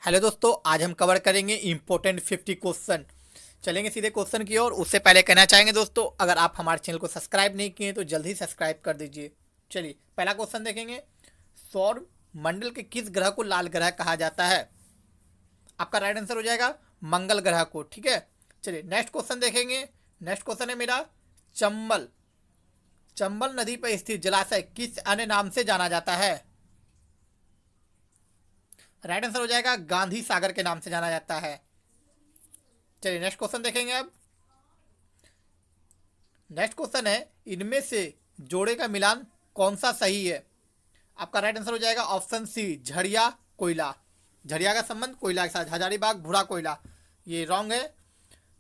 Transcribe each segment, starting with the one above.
Hello दोस्तों, आज हम कवर करेंगे इम्पोर्टेंट 50 क्वेश्चन। चलेंगे सीधे क्वेश्चन की ओर। उससे पहले कहना चाहेंगे दोस्तों, अगर आप हमारे चैनल को सब्सक्राइब नहीं किए तो जल्दी सब्सक्राइब कर दीजिए। चलिए पहला क्वेश्चन देखेंगे। सौर मंडल के किस ग्रह को लाल ग्रह कहा जाता है? आपका राइट आंसर हो जाएगा मंगल ग्रह को। ठीक है, चलिए नेक्स्ट क्वेश्चन देखेंगे। नेक्स्ट क्वेश्चन है मेरा, चंबल चंबल नदी पर स्थित जलाशय किस अन्य नाम से जाना जाता है? राइट आंसर हो जाएगा गांधी सागर के नाम से जाना जाता है। चलिए नेक्स्ट क्वेश्चन देखेंगे अब। नेक्स्ट क्वेश्चन है, इनमें से जोड़े का मिलान कौन सा सही है? आपका राइट आंसर हो जाएगा ऑप्शन सी, झरिया कोयला। झरिया का संबंध कोयला के साथ, हजारीबाग भूरा कोयला। ये रॉन्ग है।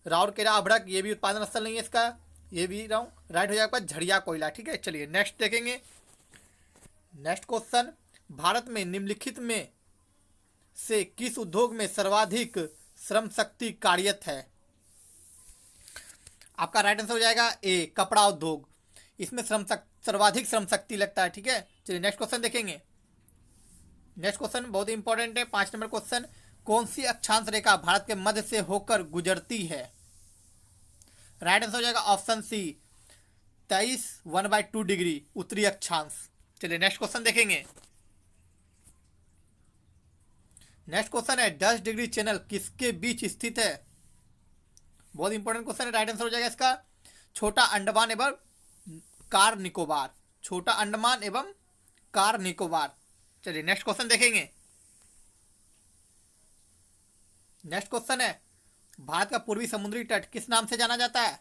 राउरकेला अभड़क ये भी उत्पादन स्थल नहीं है इसका, ये भी रॉन्ग। राइट हो जाएगा झरिया कोयला। ठीक है, चलिए नेक्स्ट देखेंगे। नेक्स्ट क्वेश्चन, भारत में निम्नलिखित में से किस उद्योग में सर्वाधिक श्रम शक्ति कार्यरत है? आपका राइट आंसर हो जाएगा ए, कपड़ा उद्योग। इसमें सर्वाधिक श्रम शक्ति लगता है। ठीक है, चलिए नेक्स्ट क्वेश्चन देखेंगे। नेक्स्ट क्वेश्चन बहुत इंपॉर्टेंट है, 5 नंबर क्वेश्चन। कौन सी अक्षांश रेखा भारत के मध्य से होकर गुजरती है? राइट आंसर हो जाएगा ऑप्शन सी, 23 1/2 डिग्री उत्तरी अक्षांश। चलिए नेक्स्ट क्वेश्चन देखेंगे। नेक्स्ट क्वेश्चन है, 10 डिग्री चैनल किसके बीच स्थित है? बहुत इंपॉर्टेंट क्वेश्चन है। राइट आंसर हो जाएगा इसका छोटा अंडमान एवं कार निकोबार। छोटा अंडमान एवं कार निकोबार। चलिए नेक्स्ट क्वेश्चन देखेंगे। नेक्स्ट क्वेश्चन है, भारत का पूर्वी समुद्री तट किस नाम से जाना जाता है?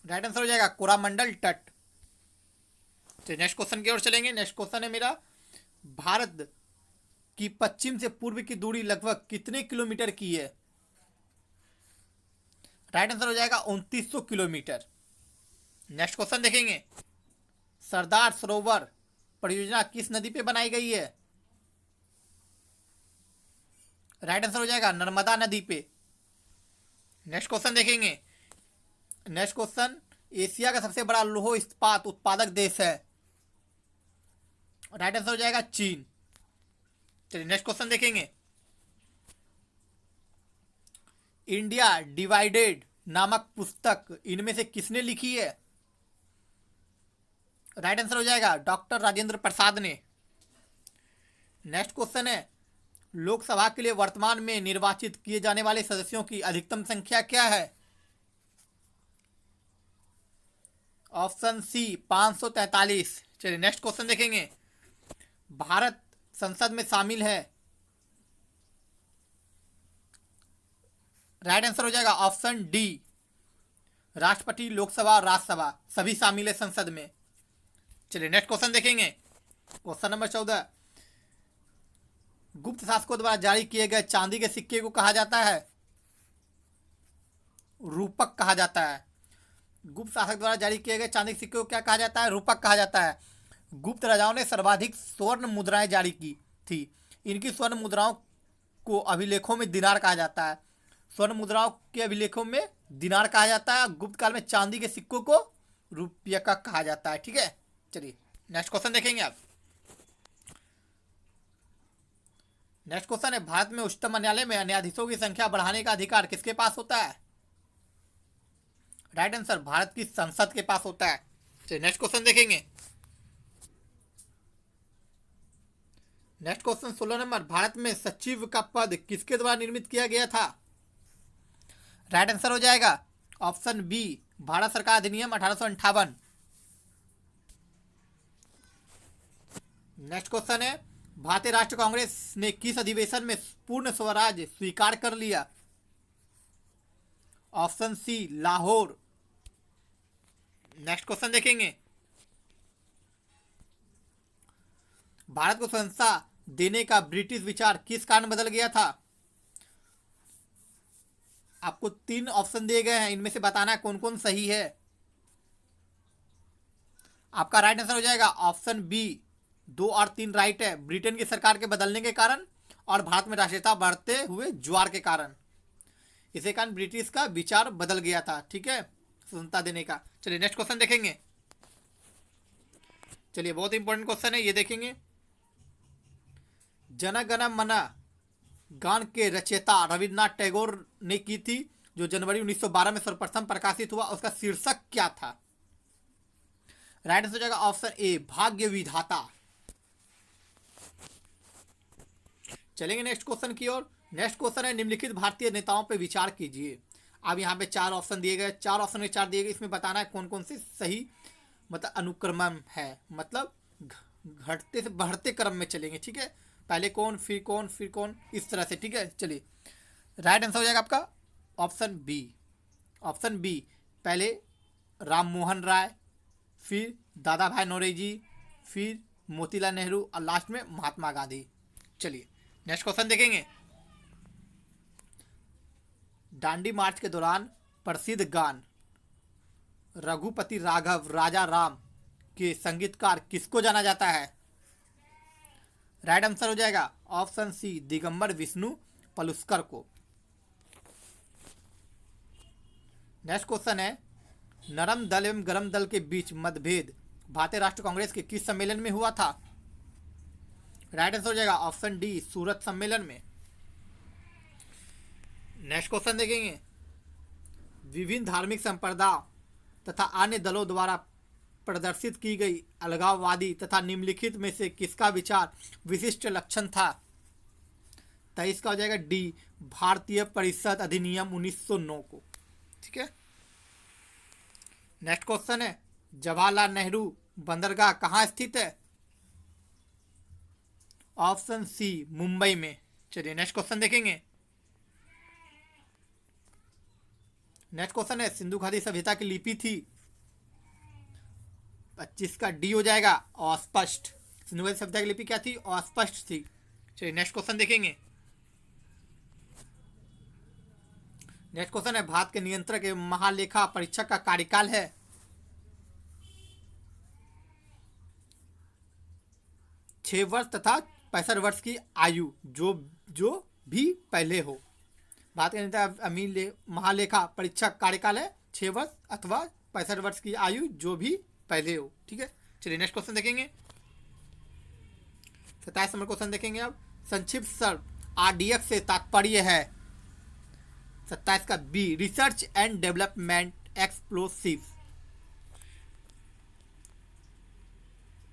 राइट आंसर हो जाएगा कोरामंडल तट। चलिए नेक्स्ट क्वेश्चन की ओर चलेंगे। नेक्स्ट क्वेश्चन है मेरा, भारत की पश्चिम से पूर्व की दूरी लगभग कितने किलोमीटर की है? राइट आंसर हो जाएगा 2900 किलोमीटर। नेक्स्ट क्वेश्चन देखेंगे, सरदार सरोवर परियोजना किस नदी पे बनाई गई है? राइट आंसर हो जाएगा नर्मदा नदी पे। नेक्स्ट क्वेश्चन देखेंगे। नेक्स्ट क्वेश्चन, एशिया का सबसे बड़ा लौह इस्पात उत्पादक देश है? राइट आंसर हो जाएगा चीन। चलिए नेक्स्ट क्वेश्चन देखेंगे। इंडिया डिवाइडेड नामक पुस्तक इनमें से किसने लिखी है? राइट आंसर हो जाएगा डॉक्टर राजेंद्र प्रसाद ने। नेक्स्ट क्वेश्चन है, लोकसभा के लिए वर्तमान में निर्वाचित किए जाने वाले सदस्यों की अधिकतम संख्या क्या है? Option C, 543। चलिए नेक्स्ट क्वेश्चन देखेंगे। भारत संसद में शामिल है? राइट आंसर हो जाएगा ऑप्शन डी, राष्ट्रपति लोकसभा और राज्यसभा सभी शामिल है संसद में। चलिए नेक्स्ट क्वेश्चन देखेंगे। क्वेश्चन नंबर 14, गुप्त शासकों द्वारा जारी किए गए चांदी के सिक्के को कहा जाता है? रूपक कहा जाता है। गुप्त शासक द्वारा जारी किए गए चांदी के सिक्के को क्या कहा जाता है? रूपक कहा जाता है। गुप्त राजाओं ने सर्वाधिक स्वर्ण मुद्राएं जारी की थी। इनकी स्वर्ण मुद्राओं को अभिलेखों में दिनार कहा जाता है। स्वर्ण मुद्राओं के अभिलेखों में दिनार कहा जाता है। गुप्त काल में चांदी के सिक्कों को रुपया का कहा जाता है। ठीक है, चलिए नेक्स्ट क्वेश्चन देखेंगे आप। नेक्स्ट क्वेश्चन है, भारत में उच्चतम न्यायालय में न्यायाधीशों की संख्या बढ़ाने का अधिकार किसके पास होता है? राइट आंसर भारत की संसद के पास होता है। चलिए नेक्स्ट क्वेश्चन देखेंगे। नेक्स्ट क्वेश्चन 16 नंबर, भारत में सचिव का पद किसके द्वारा निर्मित किया गया था? राइट आंसर हो जाएगा ऑप्शन बी, भारत सरकार अधिनियम 1858। नेक्स्ट क्वेश्चन है, भारतीय राष्ट्रीय कांग्रेस ने किस अधिवेशन में पूर्ण स्वराज स्वीकार कर लिया? Option C, Lahore. Next question देखेंगे। भारत को स्वतंत्रता देने का ब्रिटिश विचार किस कारण बदल गया था? आपको 3 ऑप्शन दिए गए हैं, इनमें से बताना है कौन कौन सही है। आपका राइट आंसर हो जाएगा ऑप्शन बी, 2 और 3 राइट है। ब्रिटेन की सरकार के बदलने के कारण और भारत में राष्ट्रीयता बढ़ते हुए ज्वार के कारण, इसे कारण ब्रिटिश का विचार बदल गया था। ठीक है, स्वतंत्रता देने का। चलिए नेक्स्ट क्वेश्चन देखेंगे। चलिए बहुत इंपॉर्टेंट क्वेश्चन है, ये देखेंगे। जन गण मन गान के रचयिता रविन्द्रनाथ टैगोर ने की थी, जो जनवरी 1912 में सर्वप्रथम प्रकाशित हुआ, उसका शीर्षक क्या था? राइट आंसर हो जाएगा ऑप्शन ए, भाग्य विधाता। चलेंगे नेक्स्ट क्वेश्चन की ओर। नेक्स्ट क्वेश्चन है, निम्नलिखित भारतीय नेताओं पर विचार कीजिए। अब यहाँ पे 4 ऑप्शन दिए गए, 4 ऑप्शन में 4 दिए गए, इसमें बताना है कौन कौन से सही मतलब अनुक्रम है, मतलब घटते से बढ़ते क्रम में चलेंगे, ठीक है। पहले कौन, फिर कौन, फिर कौन, इस तरह से, ठीक है। चलिए, राइट आंसर हो जाएगा आपका ऑप्शन बी। ऑप्शन बी, पहले राम मोहन राय, फिर दादा भाई नौरोजी, फिर मोतीलाल नेहरू और लास्ट में महात्मा गांधी। चलिए नेक्स्ट क्वेश्चन देखेंगे। दांडी मार्च के दौरान प्रसिद्ध गान रघुपति राघव राजा राम के संगीतकार किसको जाना जाता है? राइट आंसर हो जाएगा ऑप्शन सी, दिगंबर विष्णु पलुस्कर को। नेक्स्ट क्वेश्चन है, नरम दल एवं गरम दल के बीच मतभेद भारतीय राष्ट्रीय कांग्रेस के किस सम्मेलन में हुआ था? राइट आंसर हो जाएगा ऑप्शन डी, सूरत सम्मेलन में। नेक्स्ट क्वेश्चन देखेंगे, विभिन्न धार्मिक संप्रदायों तथा अन्य दलों द्वारा प्रदर्शित की गई अलगाववादी तथा निम्नलिखित में से किसका विचार विशिष्ट लक्षण था? 23 का हो जाएगा डी, भारतीय परिषद अधिनियम 1909 को, ठीक है। नेक्स्ट क्वेश्चन है, जवाहरलाल नेहरू बंदरगाह कहाँ स्थित है? ऑप्शन सी, मुंबई में। चलिए नेक्स्ट क्वेश्चन देखेंगे। नेक्स्ट क्वेश्चन है, सिंधु घाटी सभ्यता की लिपि थी? 25 का डी हो जाएगा अस्पष्ट। सिंधु घाटी सभ्यता की लिपि क्या थी? अस्पष्ट थी। चलिए नेक्स्ट क्वेश्चन देखेंगे। नेक्स्ट क्वेश्चन है, भारत के नियंत्रक एवं महालेखा परीक्षक का कार्यकाल है? 6 वर्ष तथा 65 वर्ष की आयु, जो भी पहले हो। भारत के नेता महालेखा परीक्षक कार्यकाल है 6 वर्ष अथवा 65 वर्ष की आयु, जो भी पहले हो, ठीक है। चलिए नेक्स्ट क्वेश्चन देखेंगे। 27 नंबर क्वेश्चन देखेंगे। अब संक्षिप्त शब्द आरडीएक्स से तात्पर्य है? 27 का B, research and development explosive.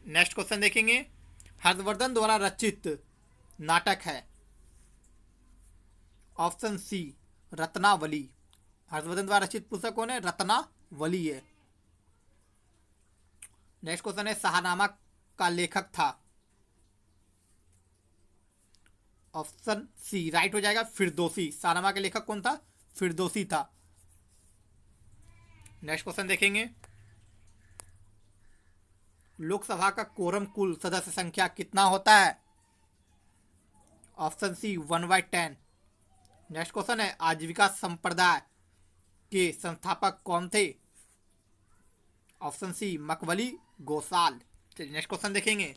Next question देखेंगे, हर्षवर्धन द्वारा रचित नाटक है? ऑप्शन सी, रत्नावली। हर्षवर्धन द्वारा रचित पुस्तक कौन है? रत्नावली है। नेक्स्ट क्वेश्चन है, शाहनामा का लेखक था? ऑप्शन सी, राइट हो जाएगा फिरदौसी। शाहनामा के लेखक कौन था? फिरदौसी था। नेक्स्ट क्वेश्चन देखेंगे, लोकसभा का कोरम कुल सदस्य संख्या कितना होता है? ऑप्शन सी, 1/10। नेक्स्ट क्वेश्चन है, आजीविका संप्रदाय के संस्थापक कौन थे? Option C, Makkhali Gosal. चलिए नेक्स्ट क्वेश्चन देखेंगे,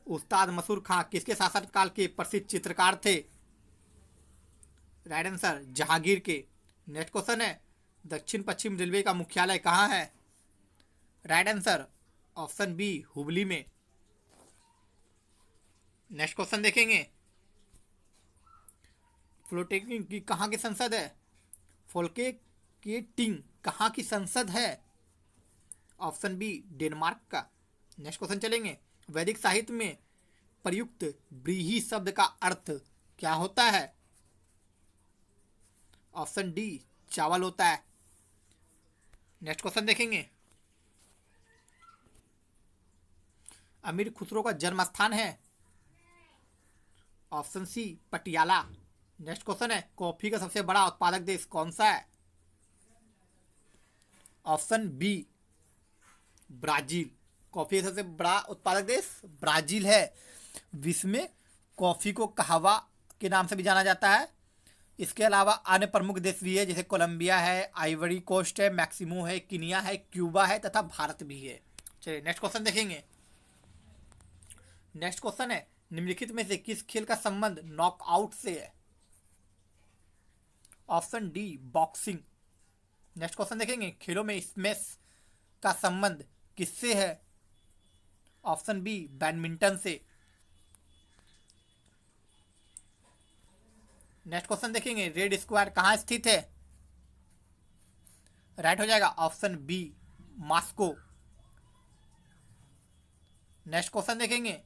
उस्ताद मसूर खां किसके शासनकाल के प्रसिद्ध चित्रकार थे? राइट आंसर, जहांगीर के। नेक्स्ट क्वेश्चन है, दक्षिण पश्चिम रेलवे का मुख्यालय कहाँ है? Right answer option B, Hubli में। नेक्स्ट क्वेश्चन देखेंगे, फ्लोटेटिंग की कहाँ की संसद है? फोल्केटिंग कहाँ की संसद है? ऑप्शन बी, डेनमार्क का। नेक्स्ट क्वेश्चन चलेंगे, वैदिक साहित्य में प्रयुक्त व्रीहि शब्द का अर्थ क्या होता है? ऑप्शन डी, चावल होता है। नेक्स्ट क्वेश्चन देखेंगे, अमीर खुसरो का जन्म स्थान है? Option C, Patiala. Next question है, कॉफी का सबसे बड़ा उत्पादक देश कौन सा है? Option B, Brazil. कॉफी का सबसे बड़ा उत्पादक देश ब्राजील है। विश्व में कॉफी को कहवा के नाम से भी जाना जाता है। इसके अलावा अन्य प्रमुख देश भी है, जैसे कोलंबिया है, आइवरी कोस्ट है, मैक्सिमो है, किनिया है, क्यूबा है तथा भारत भी है। चलिए नेक्स्ट क्वेश्चन देखेंगे। नेक्स्ट क्वेश्चन है, निम्नलिखित में से किस खेल का संबंध नॉकआउट से है? Option D, boxing. Next question देखेंगे, खेलों में स्मैश का संबंध किससे है? ऑप्शन बी, बैडमिंटन से। नेक्स्ट क्वेश्चन देखेंगे, रेड स्क्वायर कहाँ स्थित है? राइट हो जाएगा option B, Moscow. Next question देखेंगे,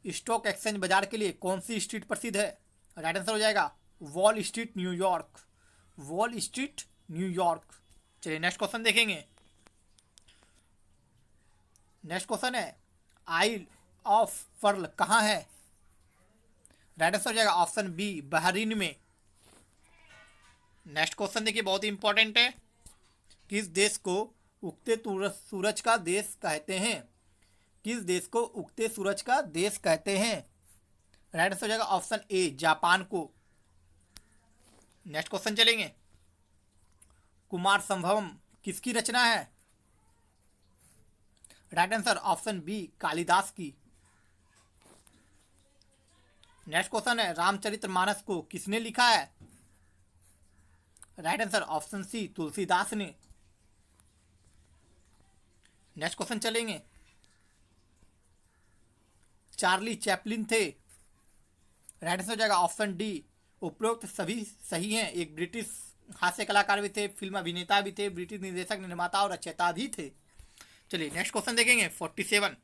स्टॉक एक्सचेंज बाजार के लिए कौन सी स्ट्रीट प्रसिद्ध है? राइट आंसर हो जाएगा wall street, New York. Wall street, New York. चलिए नेक्स्ट क्वेश्चन देखेंगे। नेक्स्ट क्वेश्चन है, आइल ऑफ पर्ल कहाँ है? राइट आंसर हो जाएगा ऑप्शन बी, बहरीन में। नेक्स्ट क्वेश्चन देखिए, बहुत ही इंपॉर्टेंट है। किस देश को उगते सूरज का देश कहते हैं? किस देश को उगते सूरज का देश कहते हैं? राइट आंसर हो जाएगा ऑप्शन ए, जापान को। नेक्स्ट क्वेश्चन चलेंगे, कुमार संभवम किसकी रचना है? Right answer option B, Kalidas की। नेक्स्ट क्वेश्चन है, रामचरितमानस को किसने लिखा है? Right answer option C, Tulsidas ने। नेक्स्ट क्वेश्चन चलेंगे, चार्ली चैपलिन थे? राइट आंसर हो जाएगा ऑप्शन डी, उपरोक्त सभी सही हैं। एक ब्रिटिश हास्य कलाकार भी थे, फिल्म अभिनेता भी थे, ब्रिटिश निर्देशक, निर्माता और रचयिता भी थे। चलिए नेक्स्ट क्वेश्चन देखेंगे, 47।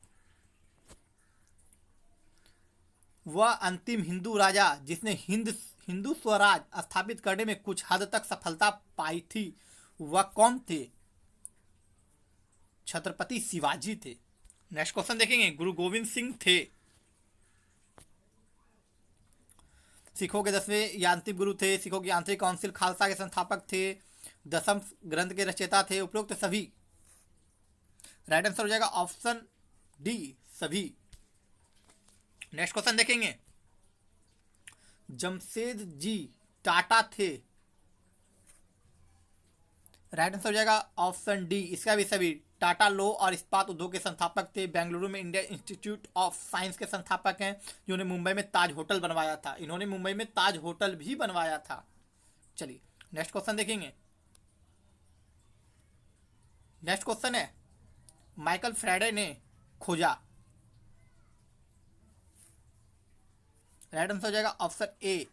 वह अंतिम हिंदू राजा जिसने हिंदू स्वराज स्थापित करने में कुछ हद तक सफलता पाई थी, वह कौन थे? छत्रपति शिवाजी थे। नेक्स्ट क्वेश्चन देखेंगे, गुरु गोविंद सिंह थे? सिखों के 10वें या अंतिम गुरु थे, सिखों की आंतरिक काउंसिल खालसा के संस्थापक थे, दसम ग्रंथ के रचयिता थे, उपरोक्त सभी। राइट आंसर हो जाएगा ऑप्शन डी, सभी। नेक्स्ट क्वेश्चन देखेंगे, जमशेदजी टाटा थे? राइट आंसर हो जाएगा ऑप्शन डी, इसका भी सभी। टाटा लो और इस्पात उद्योग के संस्थापक थे, बेंगलुरु में इंडियन इंस्टीट्यूट ऑफ साइंस के संस्थापक हैं, जिन्होंने मुंबई में ताज होटल बनवाया था। इन्होंने मुंबई में ताज होटल भी बनवाया था। चलिए नेक्स्ट क्वेश्चन देखेंगे। नेक्स्ट क्वेश्चन है, माइकल फ्राइडे ने खोजा? राइट आंसर हो जाएगा ऑप्शन ए,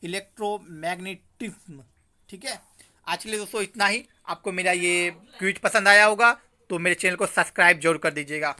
इलेक्ट्रोमैग्नेटिज्म। ठीक है, आज के लिए दोस्तों इतना ही। आपको मेरा ये क्विज पसंद आया होगा तो मेरे चैनल को सब्सक्राइब जरूर कर दीजिएगा।